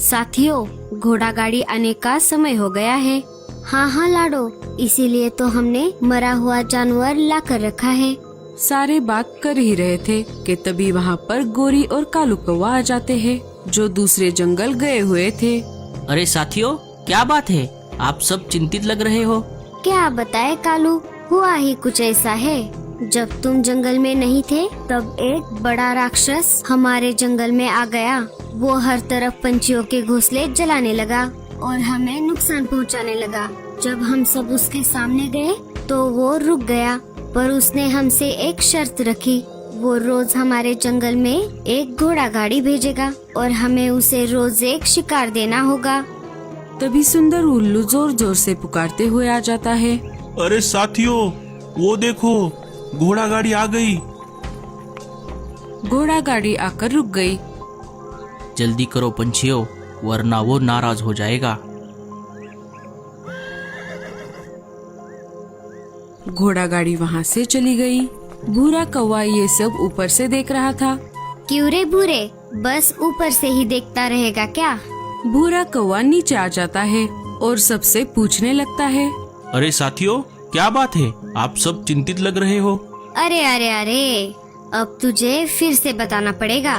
साथियों, घोड़ा गाड़ी आने का समय हो गया है। हाँ हाँ लाडो, इसीलिए तो हमने मरा हुआ जानवर ला कर रखा है। सारे बात कर ही रहे थे कि तभी वहाँ पर गोरी और कालू कौवा आ जाते हैं, जो दूसरे जंगल गए हुए थे। अरे साथियों, क्या बात है? आप सब चिंतित लग रहे हो। क्या बताए कालू, हुआ ही कुछ ऐसा है। जब तुम जंगल में नहीं थे तब एक बड़ा राक्षस हमारे जंगल में आ गया। वो हर तरफ पंछियों के घोंसले जलाने लगा और हमें नुकसान पहुंचाने लगा। जब हम सब उसके सामने गए तो वो रुक गया, पर उसने हमसे एक शर्त रखी। वो रोज हमारे जंगल में एक घोड़ा गाड़ी भेजेगा और हमें उसे रोज एक शिकार देना होगा। तभी सुंदर उल्लू जोर जोर से पुकारते हुए आ जाता है। अरे साथियों, वो देखो, घोड़ा गाड़ी आ गई। घोड़ा गाड़ी आकर रुक गई। जल्दी करो पंछियों, वरना वो नाराज हो जाएगा। घोड़ा गाड़ी वहाँ से चली गई। भूरा कौवा ये सब ऊपर से देख रहा था। क्यों रे भूरे, बस ऊपर से ही देखता रहेगा क्या? भूरा कौवा नीचे आ जाता है और सबसे पूछने लगता है। अरे साथियों, क्या बात है? आप सब चिंतित लग रहे हो। अरे अरे अरे, अब तुझे फिर से बताना पड़ेगा।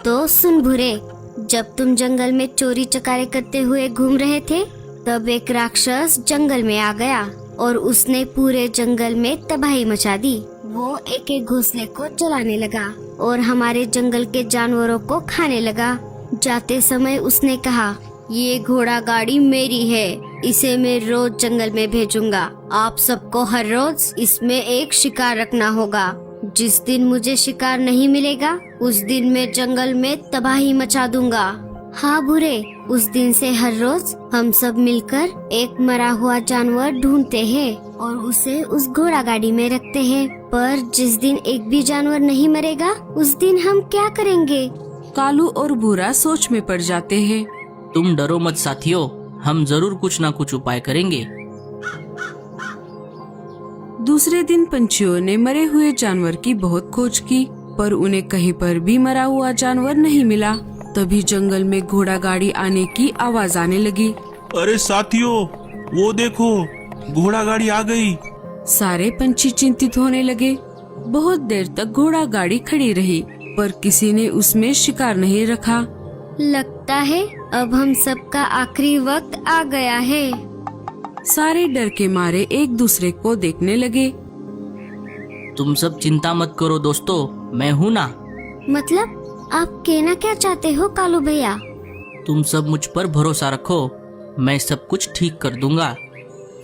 तो सुन भूरे, जब तुम जंगल में चोरी चकारे करते हुए घूम रहे थे तब एक राक्षस जंगल में आ गया और उसने पूरे जंगल में तबाही मचा दी। वो एक एक घोंसले को जलाने लगा और हमारे जंगल के जानवरों को खाने लगा। जाते समय उसने कहा, ये घोड़ा गाड़ी मेरी है, इसे मैं रोज जंगल में भेजूंगा। आप सबको हर रोज इसमें एक शिकार रखना होगा। जिस दिन मुझे शिकार नहीं मिलेगा उस दिन मैं जंगल में तबाही मचा दूंगा। हाँ बुरे, उस दिन से हर रोज हम सब मिलकर एक मरा हुआ जानवर ढूंढते हैं और उसे उस घोड़ा गाड़ी में रखते हैं। पर जिस दिन एक भी जानवर नहीं मरेगा उस दिन हम क्या करेंगे? कालू और भूरा सोच में पड़ जाते हैं। तुम डरो मत साथियों, हम जरूर कुछ ना कुछ उपाय करेंगे। दूसरे दिन पंछियों ने मरे हुए जानवर की बहुत खोज की, पर उन्हें कहीं पर भी मरा हुआ जानवर नहीं मिला। तभी जंगल में घोड़ा गाड़ी आने की आवाज आने लगी। अरे साथियों, वो देखो, घोड़ा गाड़ी आ गई। सारे पंछी चिंतित होने लगे। बहुत देर तक घोड़ा गाड़ी खड़ी रही, पर किसी ने उसमें शिकार नहीं रखा। लगता है अब हम सबका आखिरी वक्त आ गया है। सारे डर के मारे एक दूसरे को देखने लगे। तुम सब चिंता मत करो दोस्तों, मैं हूँ ना। मतलब आप कहना क्या चाहते हो कालू भैया? तुम सब मुझ पर भरोसा रखो, मैं सब कुछ ठीक कर दूंगा।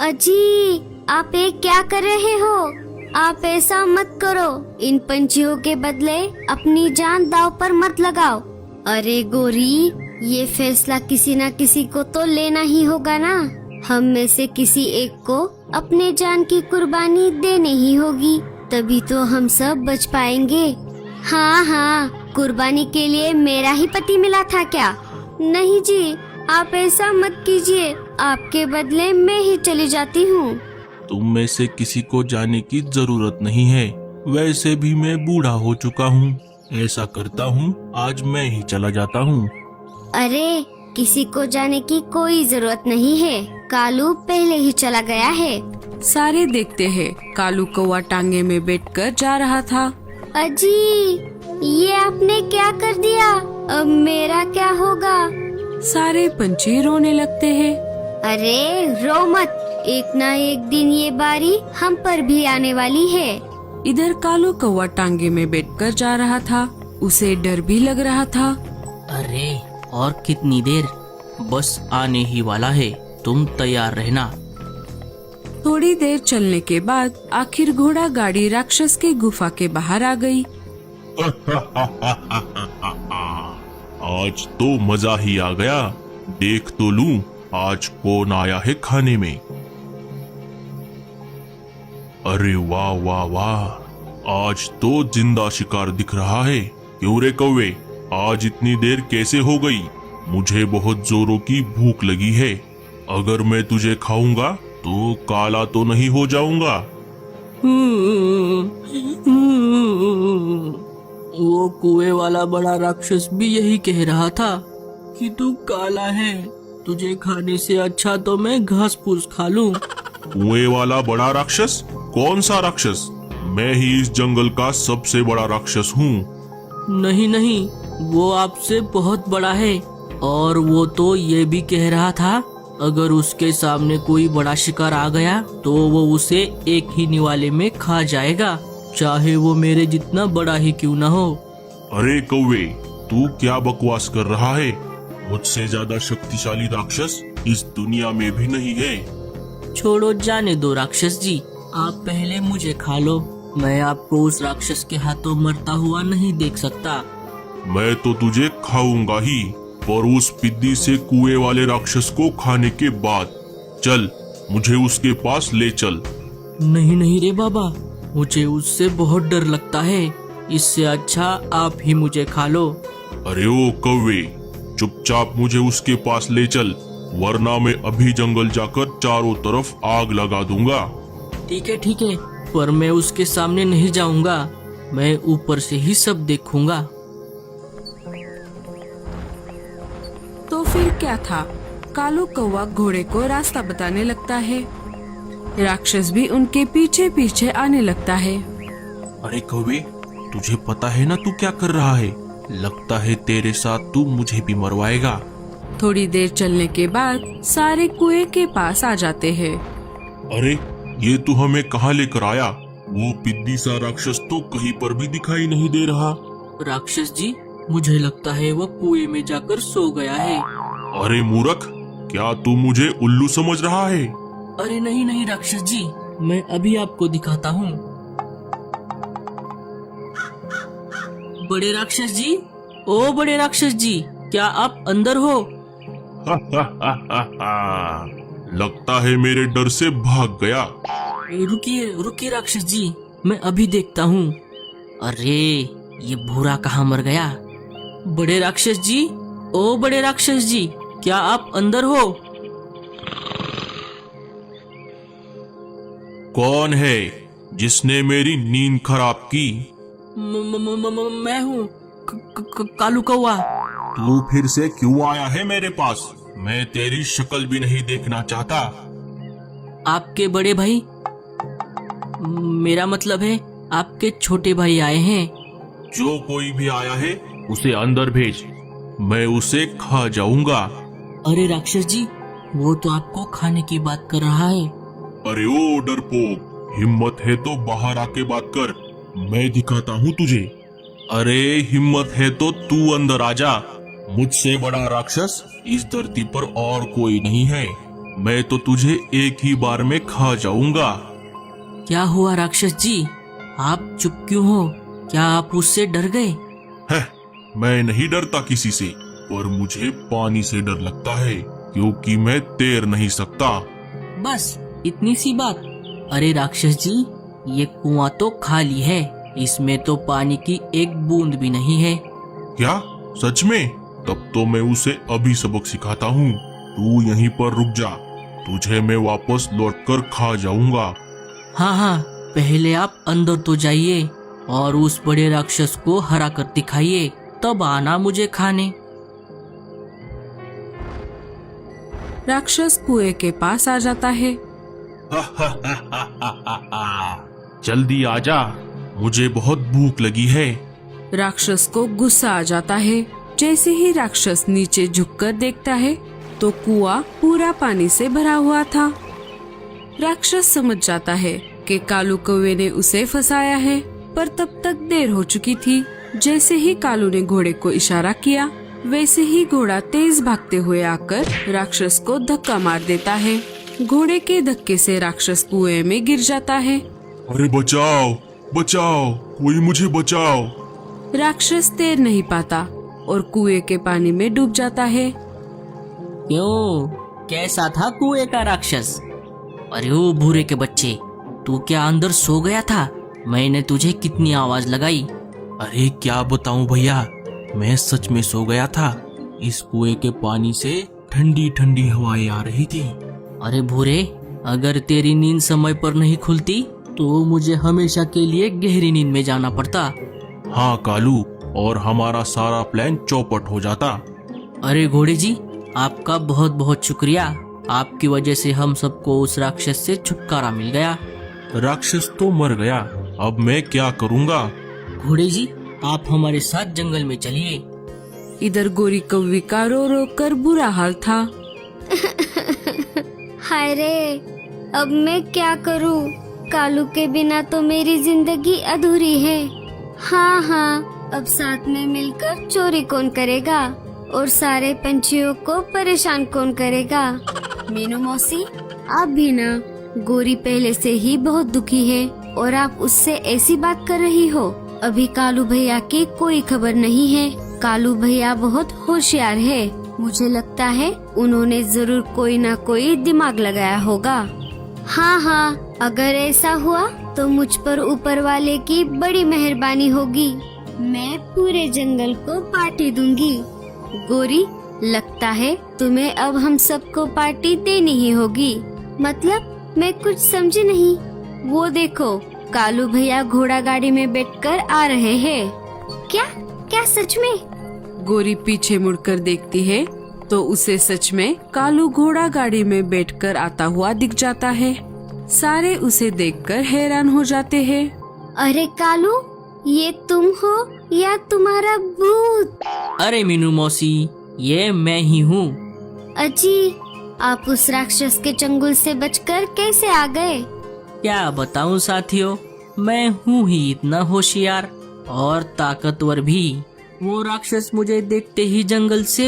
अजी, आप ये क्या कर रहे हो? आप ऐसा मत करो। इन पंछियों के बदले अपनी जान दांव पर मत लगाओ। अरे गोरी, ये फैसला किसी न किसी को तो लेना ही होगा ना। हम में से किसी एक को अपने जान की कुर्बानी देनी ही होगी, तभी तो हम सब बच पाएंगे। हाँ हाँ, कुर्बानी के लिए मेरा ही पति मिला था क्या? नहीं जी, आप ऐसा मत कीजिए, आपके बदले मैं ही चली जाती हूँ। तुम में से किसी को जाने की जरूरत नहीं है। वैसे भी मैं बूढ़ा हो चुका हूँ। ऐसा करता हूँ, आज मैं ही चला जाता हूँ। अरे, किसी को जाने की कोई जरूरत नहीं है, कालू पहले ही चला गया है। सारे देखते हैं, कालू कौवा टांगे में बैठकर जा रहा था। अजी, ये आपने क्या कर दिया? अब मेरा क्या होगा? सारे पंछी रोने लगते हैं। अरे रो मत, एक ना एक दिन ये बारी हम पर भी आने वाली है। इधर कालू कौवा टांगे में बैठकर जा रहा था। उसे डर भी लग रहा था। अरे और कितनी देर, बस आने ही वाला है, तुम तैयार रहना। थोड़ी देर चलने के बाद आखिर घोड़ा गाड़ी राक्षस के गुफा के बाहर आ गई। आज तो मजा ही आ गया। देख तो लूं आज कौन आया है खाने में। अरे वाह वाह वाह, आज तो जिंदा शिकार दिख रहा है। क्यों रे कौवे, आज इतनी देर कैसे हो गई? मुझे बहुत जोरों की भूख लगी है। अगर मैं तुझे खाऊंगा तो काला तो नहीं हो जाऊंगा। वो कुएं वाला बड़ा राक्षस भी यही कह रहा था कि तू काला है। तुझे खाने से अच्छा तो मैं घास फूस खा लूं। कुएं वाला बड़ा राक्षस? कौन सा राक्षस? मैं ही इस जंगल का सबसे बड़ा राक्षस हूँ। नहीं नहीं, वो आपसे बहुत बड़ा है। और वो तो ये भी कह रहा था, अगर उसके सामने कोई बड़ा शिकार आ गया तो वो उसे एक ही निवाले में खा जाएगा, चाहे वो मेरे जितना बड़ा ही क्यों ना हो। अरे कौवे, तू क्या बकवास कर रहा है? मुझसे ज्यादा शक्तिशाली राक्षस इस दुनिया में भी नहीं है। छोड़ो, जाने दो राक्षस जी, आप पहले मुझे खा लो। मैं आपको उस राक्षस के हाथों मरता हुआ नहीं देख सकता। मैं तो तुझे खाऊंगा ही, पर उस पिद्दी से कुएं वाले राक्षस को खाने के बाद। चल, मुझे उसके पास ले चल। नहीं नहीं रे बाबा, मुझे उससे बहुत डर लगता है। इससे अच्छा आप ही मुझे खा लो। अरे ओ कौवे, चुपचाप मुझे उसके पास ले चल, वरना मैं अभी जंगल जाकर चारों तरफ आग लगा दूंगा। ठीक है, पर मैं उसके सामने नहीं जाऊंगा। मैं ऊपर से ही सब देखूंगा। तो फिर क्या था, कालू कौवा घोड़े को रास्ता बताने लगता है। राक्षस भी उनके पीछे पीछे आने लगता है। अरे कौवे, तुझे पता है ना तू क्या कर रहा है? लगता है तेरे साथ तू मुझे भी मरवाएगा। थोड़ी देर चलने के बाद सारे कुएं के पास आ जाते हैं। अरे, ये तू हमें कहाँ लेकर आया? वो पिद्दी सा राक्षस तो कहीं पर भी दिखाई नहीं दे रहा। राक्षस जी, मुझे लगता है वो कुएं में जाकर सो गया है। अरे मूर्ख, क्या तू मुझे उल्लू समझ रहा है? अरे नहीं नहीं राक्षस जी, मैं अभी आपको दिखाता हूँ। बड़े राक्षस जी, ओ बड़े राक्षस जी, क्या आप अंदर हो? लगता है मेरे डर से भाग गया। रुकिए राक्षस जी, मैं अभी देखता हूँ। अरे, ये भूरा कहाँ मर गया? बड़े राक्षस जी, ओ बड़े राक्षस जी, क्या आप अंदर हो? कौन है जिसने मेरी नींद खराब की? मैं हूँ, कालू कौवा। तू फिर से क्यों आया है मेरे पास? मैं तेरी शक्ल भी नहीं देखना चाहता। आपके बड़े भाई, मेरा मतलब है आपके छोटे भाई आए हैं। जो कोई भी आया है उसे अंदर भेज, मैं उसे खा जाऊंगा। अरे राक्षस जी, वो तो आपको खाने की बात कर रहा है। अरे ओ डरपोक, हिम्मत है तो बाहर आके बात कर, मैं दिखाता हूँ तुझे। अरे हिम्मत है तो तू अंदर आजा। मुझसे बड़ा राक्षस इस धरती पर और कोई नहीं है। मैं तो तुझे एक ही बार में खा जाऊंगा। क्या हुआ राक्षस जी, आप चुप क्यों हो? क्या आप उससे डर गए? मैं नहीं डरता किसी से, पर मुझे पानी से डर लगता है, क्योंकि मैं तैर नहीं सकता। बस इतनी सी बात? अरे राक्षस जी, ये कुआं तो खाली है, इसमें तो पानी की एक बूंद भी नहीं है। क्या सच में? तब तो मैं उसे अभी सबक सिखाता हूँ। तू यहीं पर रुक जा, तुझे मैं वापस लौटकर खा जाऊंगा। हाँ, पहले आप अंदर तो जाइए और उस बड़े राक्षस को हरा कर दिखाइए, तब आना मुझे खाने। राक्षस कुएं के पास आ जाता है। जल्दी आजा, मुझे बहुत भूख लगी है। राक्षस को गुस्सा आ जाता है। जैसे ही राक्षस नीचे झुककर देखता है तो कुआं पूरा पानी से भरा हुआ था। राक्षस समझ जाता है कि कालू कौवे ने उसे फंसाया है, पर तब तक देर हो चुकी थी। जैसे ही कालू ने घोड़े को इशारा किया, वैसे ही घोड़ा तेज भागते हुए आकर राक्षस को धक्का मार देता है। घोड़े के धक्के से राक्षस कुएं में गिर जाता है। अरे बचाओ बचाओ, कोई मुझे बचाओ। राक्षस तैर नहीं पाता और कुएं के पानी में डूब जाता है। क्यों, कैसा था कुएं का राक्षस? अरे ओ भूरे के बच्चे, तू क्या अंदर सो गया था? मैंने तुझे कितनी आवाज लगाई। अरे क्या बताऊं भैया, मैं सच में सो गया था। इस कुएं के पानी से ठंडी ठंडी हवाएं आ रही थी। अरे भूरे, अगर तेरी नींद समय पर नहीं खुलती तो मुझे हमेशा के लिए गहरी नींद में जाना पड़ता। हाँ कालू, और हमारा सारा प्लान चौपट हो जाता। अरे घोड़े जी, आपका बहुत बहुत शुक्रिया। आपकी वजह से हम सबको उस राक्षस से छुटकारा मिल गया। राक्षस तो मर गया, अब मैं क्या करूँगा? घोड़े जी, आप हमारे साथ जंगल में चलिए। इधर गोरी कौवी का रो रो कर बुरा हाल था। हाय रे, अब मैं क्या करूं? कालू के बिना तो मेरी जिंदगी अधूरी है। हाँ हाँ, अब साथ में मिलकर चोरी कौन करेगा और सारे पंछियों को परेशान कौन करेगा? मीनू मौसी, आप भी ना। गोरी पहले से ही बहुत दुखी है और आप उससे ऐसी बात कर रही हो। अभी कालू भैया की कोई खबर नहीं है। कालू भैया बहुत होशियार है। मुझे लगता है उन्होंने जरूर कोई ना कोई दिमाग लगाया होगा। हाँ हाँ, अगर ऐसा हुआ तो मुझ पर ऊपर वाले की बड़ी मेहरबानी होगी। मैं पूरे जंगल को पार्टी दूंगी। गोरी, लगता है तुम्हें अब हम सबको पार्टी देनी ही होगी। मतलब मैं कुछ समझी नहीं। वो देखो, कालू भैया घोड़ा गाड़ी में बैठकर आ रहे हैं। क्या क्या सच में? गोरी पीछे मुड़कर देखती है तो उसे सच में कालू घोड़ा गाड़ी में बैठकर आता हुआ दिख जाता है। सारे उसे देखकर हैरान हो जाते हैं। अरे कालू, ये तुम हो या तुम्हारा भूत? अरे मीनू मौसी, ये मैं ही हूँ। अजी, आप उस राक्षस के चंगुल से बचकर कैसे आ गए? क्या बताऊँ साथियों, मैं हूँ ही इतना होशियार और ताकतवर भी। वो राक्षस मुझे देखते ही जंगल से